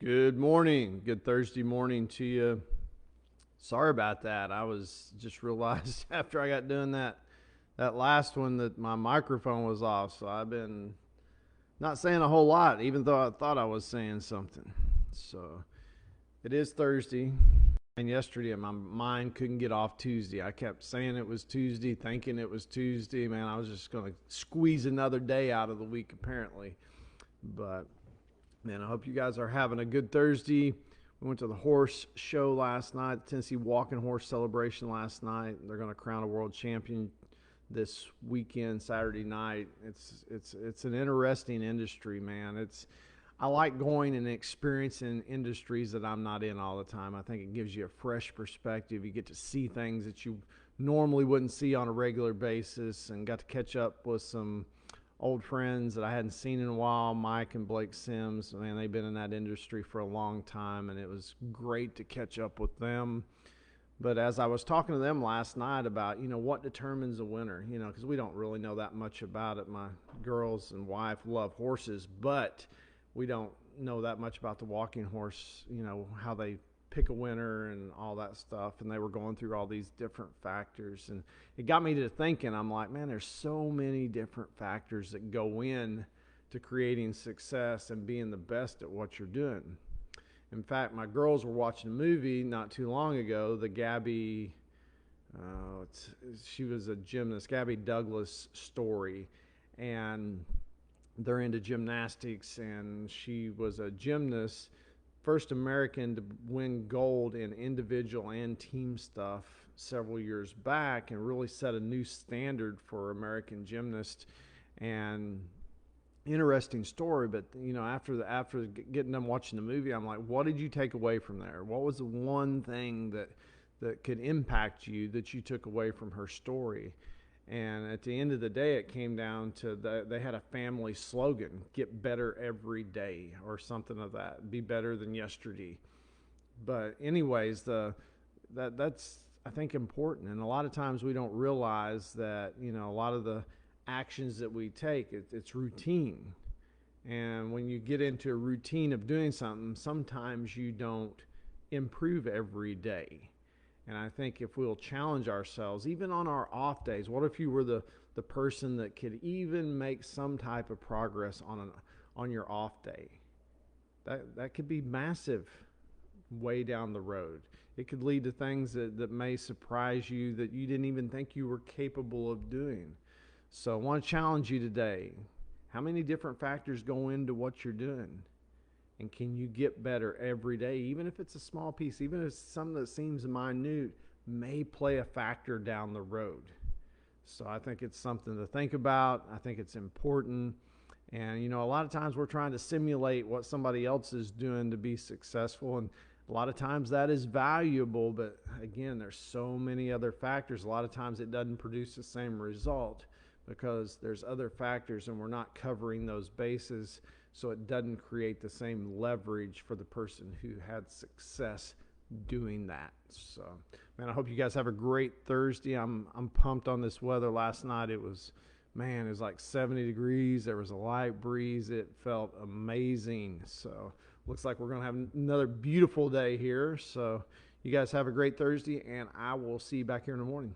Good morning. Good Thursday morning to you. Sorry about that. I was just realized after I got doing that last one that my microphone was off. So I've been not saying a whole lot, even though I thought I was saying something. So it is Thursday. And yesterday my mind couldn't get off Tuesday. I kept saying it was Tuesday, thinking it was Tuesday. Man, I was just going to squeeze another day out of the week apparently. But man, I hope you guys are having a good Thursday. We went to the horse show last night, the Tennessee Walking Horse Celebration last night. They're going to crown a world champion this weekend, Saturday night. It's an interesting industry, man. I like going and experiencing industries that I'm not in all the time. I think it gives you a fresh perspective. You get to see things that you normally wouldn't see on a regular basis, and got to catch up with some old friends that I hadn't seen in a while, Mike and Blake Sims. Man, they've been in that industry for a long time, and it was great to catch up with them. But as I was talking to them last night about, what determines a winner, because we don't really know that much about it. My girls and wife love horses, but we don't know that much about the walking horse, how they pick a winner and all that stuff. And they were going through all these different factors, and it got me to thinking. I'm like, man, there's so many different factors that go in to creating success and being the best at what you're doing. In fact, my girls were watching a movie not too long ago, the she was a gymnast, Gabby Douglas story, and they're into gymnastics, and she was a gymnast, first American to win gold in individual and team stuff several years back, and really set a new standard for American gymnasts. And interesting story. But after getting done watching the movie, I'm like, what did you take away from there? What was the one thing that could impact you that you took away from her story? And at the end of the day, it came down to they had a family slogan: get better every day, or something of that, be better than yesterday. But anyways, that's, I think, important. And a lot of times we don't realize that, a lot of the actions that we take, it's routine. And when you get into a routine of doing something, sometimes you don't improve every day. And I think if we'll challenge ourselves, even on our off days, what if you were the person that could even make some type of progress on your off day? That could be massive way down the road. It could lead to things that may surprise you that you didn't even think you were capable of doing. So I want to challenge you today. How many different factors go into what you're doing? And can you get better every day? Even if it's a small piece, even if it's something that seems minute, may play a factor down the road. So I think it's something to think about. I think it's important. And, a lot of times we're trying to simulate what somebody else is doing to be successful. And a lot of times that is valuable. But again, there's so many other factors. A lot of times it doesn't produce the same result because there's other factors and we're not covering those bases. So it doesn't create the same leverage for the person who had success doing that. So, man, I hope you guys have a great Thursday. I'm pumped on this weather. Last night it was like 70 degrees. There was a light breeze. It felt amazing. So looks like we're going to have another beautiful day here. So you guys have a great Thursday, and I will see you back here in the morning.